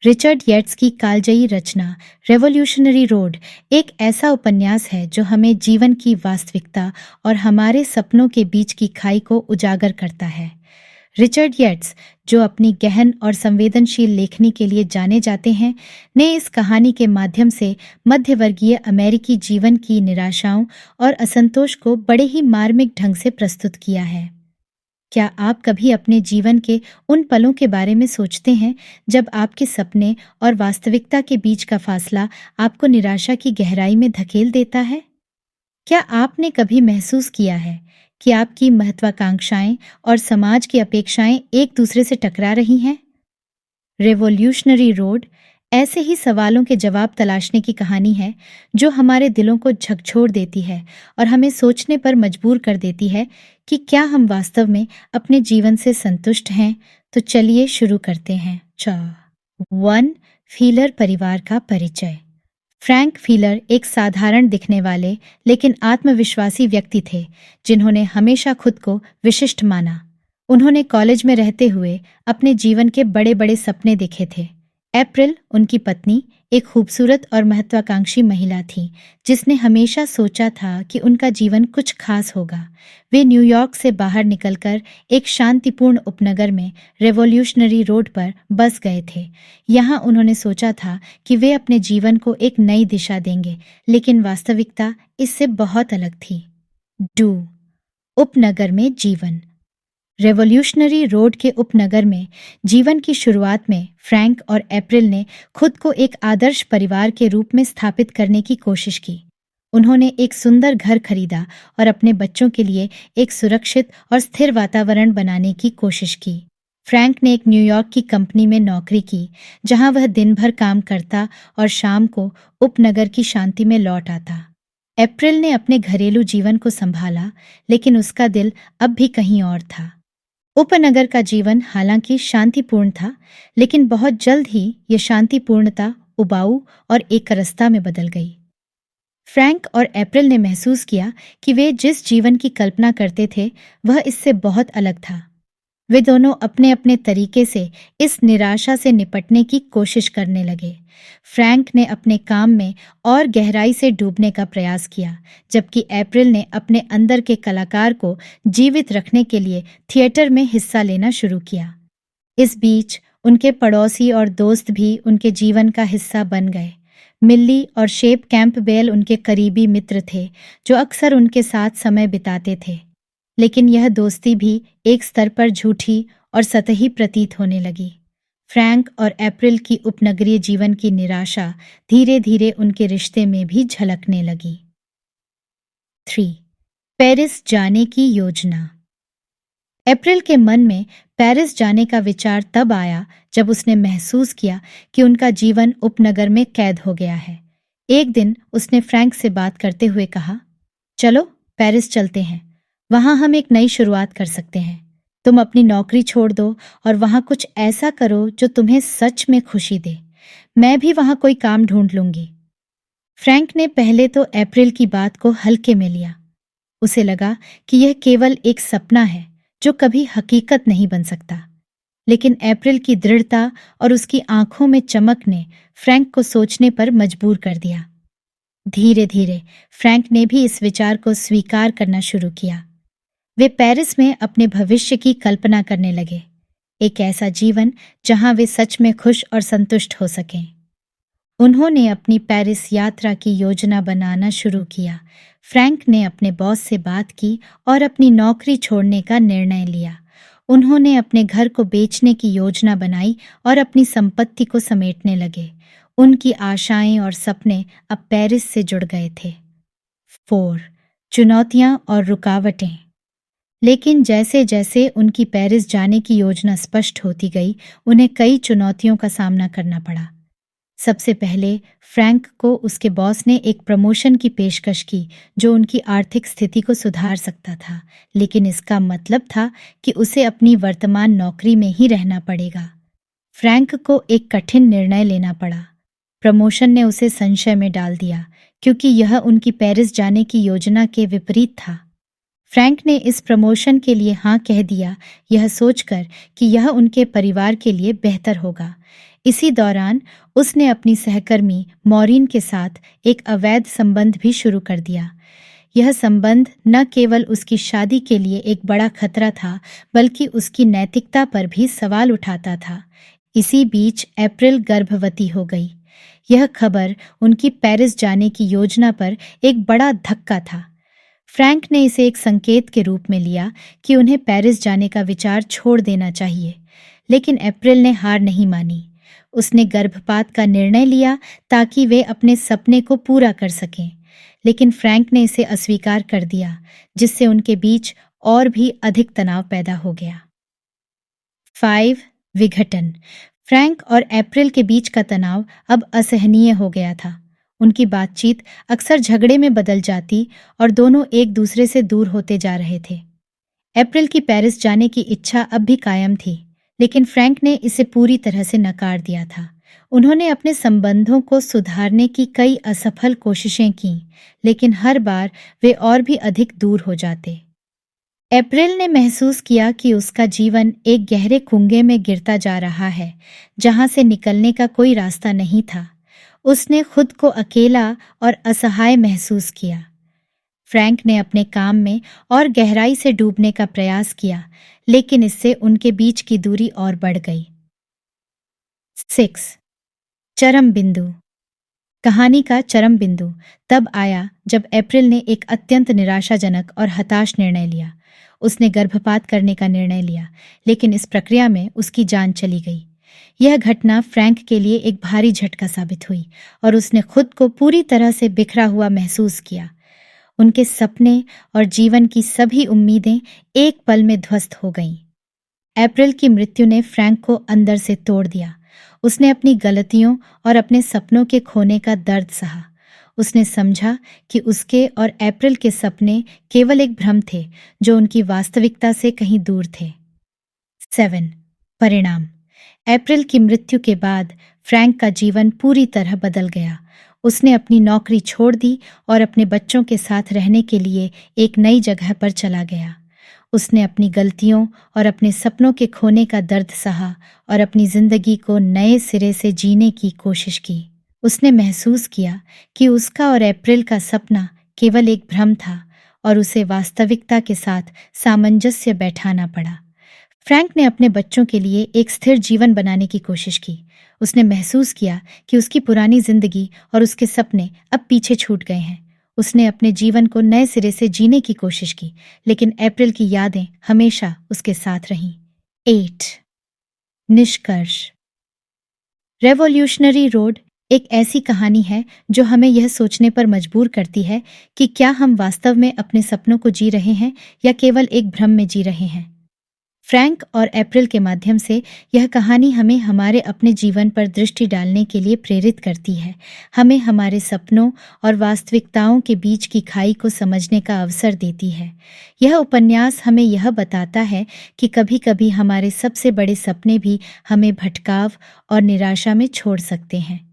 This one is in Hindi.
रिचर्ड येट्स की कालजयी रचना रेवोल्यूशनरी रोड एक ऐसा उपन्यास है जो हमें जीवन की वास्तविकता और हमारे सपनों के बीच की खाई को उजागर करता है। रिचर्ड येट्स, जो अपनी गहन और संवेदनशील लेखनी के लिए जाने जाते हैं, ने इस कहानी के माध्यम से मध्यवर्गीय अमेरिकी जीवन की निराशाओं और असंतोष को बड़े ही मार्मिक ढंग से प्रस्तुत किया है। क्या आप कभी अपने जीवन के उन पलों के बारे में सोचते हैं जब आपके सपने और वास्तविकता के बीच का फासला आपको निराशा की गहराई में धकेल देता है? क्या आपने कभी महसूस किया है कि आपकी महत्वाकांक्षाएं और समाज की अपेक्षाएं एक दूसरे से टकरा रही हैं? रेवोल्यूशनरी रोड ऐसे ही सवालों के जवाब तलाशने की कहानी है जो हमारे दिलों को झकझोर देती है और हमें सोचने पर मजबूर कर देती है कि क्या हम वास्तव में अपने जीवन से संतुष्ट हैं। तो चलिए शुरू करते हैं। वन फीलर परिवार का परिचय। फ्रैंक फीलर एक साधारण दिखने वाले लेकिन आत्मविश्वासी व्यक्ति थे जिन्होंने हमेशा खुद को विशिष्ट माना। उन्होंने कॉलेज में रहते हुए अपने जीवन के बड़े बड़े सपने देखे थे। अप्रैल, उनकी पत्नी, एक खूबसूरत और महत्वाकांक्षी महिला थी जिसने हमेशा सोचा था कि उनका जीवन कुछ खास होगा। वे न्यूयॉर्क से बाहर निकलकर एक शांतिपूर्ण उपनगर में रेवोल्यूशनरी रोड पर बस गए थे। यहाँ उन्होंने सोचा था कि वे अपने जीवन को एक नई दिशा देंगे, लेकिन वास्तविकता इससे बहुत अलग थी। उपनगर में जीवन। रेवोल्यूशनरी रोड के उपनगर में जीवन की शुरुआत में फ्रैंक और अप्रैल ने खुद को एक आदर्श परिवार के रूप में स्थापित करने की कोशिश की। उन्होंने एक सुंदर घर खरीदा और अपने बच्चों के लिए एक सुरक्षित और स्थिर वातावरण बनाने की कोशिश की। फ्रैंक ने एक न्यूयॉर्क की कंपनी में नौकरी की, जहां वह दिन भर काम करता और शाम को उपनगर की शांति में लौट आता। अप्रैल ने अपने घरेलू जीवन को संभाला, लेकिन उसका दिल अब भी कहीं और था। उपनगर का जीवन हालांकि शांतिपूर्ण था, लेकिन बहुत जल्द ही यह शांतिपूर्णता उबाऊ और एकरसता में बदल गई। फ्रैंक और अप्रैल ने महसूस किया कि वे जिस जीवन की कल्पना करते थे वह इससे बहुत अलग था। वे दोनों अपने अपने तरीके से इस निराशा से निपटने की कोशिश करने लगे। फ्रैंक ने अपने काम में और गहराई से डूबने का प्रयास किया, जबकि अप्रैल ने अपने अंदर के कलाकार को जीवित रखने के लिए थिएटर में हिस्सा लेना शुरू किया। इस बीच उनके पड़ोसी और दोस्त भी उनके जीवन का हिस्सा बन गए। मिल्ली और शेप कैंपबेल उनके करीबी मित्र थे जो अक्सर उनके साथ समय बिताते थे, लेकिन यह दोस्ती भी एक स्तर पर झूठी और सतही प्रतीत होने लगी। फ्रैंक और अप्रैल की उपनगरीय जीवन की निराशा धीरे धीरे उनके रिश्ते में भी झलकने लगी। 3. पेरिस जाने की योजना। अप्रैल के मन में पेरिस जाने का विचार तब आया जब उसने महसूस किया कि उनका जीवन उपनगर में कैद हो गया है। एक दिन उसने फ्रैंक से बात करते हुए कहा, चलो पेरिस चलते हैं, वहां हम एक नई शुरुआत कर सकते हैं। तुम अपनी नौकरी छोड़ दो और वहां कुछ ऐसा करो जो तुम्हें सच में खुशी दे। मैं भी वहां कोई काम ढूंढ लूंगी। फ्रैंक ने पहले तो अप्रैल की बात को हल्के में लिया। उसे लगा कि यह केवल एक सपना है जो कभी हकीकत नहीं बन सकता। लेकिन अप्रैल की दृढ़ता और उसकी आंखों में चमक ने फ्रैंक को सोचने पर मजबूर कर दिया। धीरे धीरे फ्रैंक ने भी इस विचार को स्वीकार करना शुरू किया। वे पेरिस में अपने भविष्य की कल्पना करने लगे, एक ऐसा जीवन जहां वे सच में खुश और संतुष्ट हो सकें। उन्होंने अपनी पेरिस यात्रा की योजना बनाना शुरू किया। फ्रैंक ने अपने बॉस से बात की और अपनी नौकरी छोड़ने का निर्णय लिया। उन्होंने अपने घर को बेचने की योजना बनाई और अपनी संपत्ति को समेटने लगे। उनकी आशाएं और सपने अब पेरिस से जुड़ गए थे। 4. चुनौतियां और रुकावटें। लेकिन जैसे जैसे उनकी पेरिस जाने की योजना स्पष्ट होती गई, उन्हें कई चुनौतियों का सामना करना पड़ा। सबसे पहले फ्रैंक को उसके बॉस ने एक प्रमोशन की पेशकश की जो उनकी आर्थिक स्थिति को सुधार सकता था, लेकिन इसका मतलब था कि उसे अपनी वर्तमान नौकरी में ही रहना पड़ेगा। फ्रैंक को एक कठिन निर्णय लेना पड़ा। प्रमोशन ने उसे संशय में डाल दिया क्योंकि यह उनकी पेरिस जाने की योजना के विपरीत था। फ्रैंक ने इस प्रमोशन के लिए हाँ कह दिया, यह सोचकर कि यह उनके परिवार के लिए बेहतर होगा। इसी दौरान उसने अपनी सहकर्मी मॉरीन के साथ एक अवैध संबंध भी शुरू कर दिया। यह संबंध न केवल उसकी शादी के लिए एक बड़ा खतरा था, बल्कि उसकी नैतिकता पर भी सवाल उठाता था। इसी बीच अप्रैल गर्भवती हो गई। यह खबर उनकी पेरिस जाने की योजना पर एक बड़ा धक्का था। फ्रैंक ने इसे एक संकेत के रूप में लिया कि उन्हें पेरिस जाने का विचार छोड़ देना चाहिए, लेकिन अप्रैल ने हार नहीं मानी। उसने गर्भपात का निर्णय लिया ताकि वे अपने सपने को पूरा कर सकें, लेकिन फ्रैंक ने इसे अस्वीकार कर दिया, जिससे उनके बीच और भी अधिक तनाव पैदा हो गया। 5. विघटन। फ्रैंक और अप्रैल के बीच का तनाव अब असहनीय हो गया था। उनकी बातचीत अक्सर झगड़े में बदल जाती और दोनों एक दूसरे से दूर होते जा रहे थे। अप्रैल की पेरिस जाने की इच्छा अब भी कायम थी, लेकिन फ्रैंक ने इसे पूरी तरह से नकार दिया था। उन्होंने अपने संबंधों को सुधारने की कई असफल कोशिशें की, लेकिन हर बार वे और भी अधिक दूर हो जाते। अप्रैल ने महसूस किया कि उसका जीवन एक गहरे कुंगे में गिरता जा रहा है, जहां से निकलने का कोई रास्ता नहीं था। उसने खुद को अकेला और असहाय महसूस किया। फ्रैंक ने अपने काम में और गहराई से डूबने का प्रयास किया, लेकिन इससे उनके बीच की दूरी और बढ़ गई। 6. चरम बिंदु। कहानी का चरम बिंदु तब आया जब अप्रैल ने एक अत्यंत निराशाजनक और हताश निर्णय लिया। उसने गर्भपात करने का निर्णय लिया, लेकिन इस प्रक्रिया में उसकी जान चली गई। यह घटना फ्रैंक के लिए एक भारी झटका साबित हुई और उसने खुद को पूरी तरह से बिखरा हुआ महसूस किया। उनके सपने और जीवन की सभी उम्मीदें एक पल में ध्वस्त हो गईं। अप्रैल की मृत्यु ने फ्रैंक को अंदर से तोड़ दिया। उसने अपनी गलतियों और अपने सपनों के खोने का दर्द सहा। उसने समझा कि उसके और अप्रैल के सपने केवल एक भ्रम थे, जो उनकी वास्तविकता से कहीं दूर थे। 7. परिणाम। अप्रैल की मृत्यु के बाद फ्रैंक का जीवन पूरी तरह बदल गया। उसने अपनी नौकरी छोड़ दी और अपने बच्चों के साथ रहने के लिए एक नई जगह पर चला गया। उसने अपनी गलतियों और अपने सपनों के खोने का दर्द सहा और अपनी जिंदगी को नए सिरे से जीने की कोशिश की। उसने महसूस किया कि उसका और अप्रैल का सपना केवल एक भ्रम था और उसे वास्तविकता के साथ सामंजस्य बैठाना पड़ा। फ्रैंक ने अपने बच्चों के लिए एक स्थिर जीवन बनाने की कोशिश की। उसने महसूस किया कि उसकी पुरानी जिंदगी और उसके सपने अब पीछे छूट गए हैं। उसने अपने जीवन को नए सिरे से जीने की कोशिश की, लेकिन अप्रैल की यादें हमेशा उसके साथ रहीं। 8. निष्कर्ष। रेवोल्यूशनरी रोड एक ऐसी कहानी है जो हमें यह सोचने पर मजबूर करती है कि क्या हम वास्तव में अपने सपनों को जी रहे हैं या केवल एक भ्रम में जी रहे हैं। फ्रैंक और अप्रैल के माध्यम से यह कहानी हमें हमारे अपने जीवन पर दृष्टि डालने के लिए प्रेरित करती है। हमें हमारे सपनों और वास्तविकताओं के बीच की खाई को समझने का अवसर देती है। यह उपन्यास हमें यह बताता है कि कभी-कभी हमारे सबसे बड़े सपने भी हमें भटकाव और निराशा में छोड़ सकते हैं।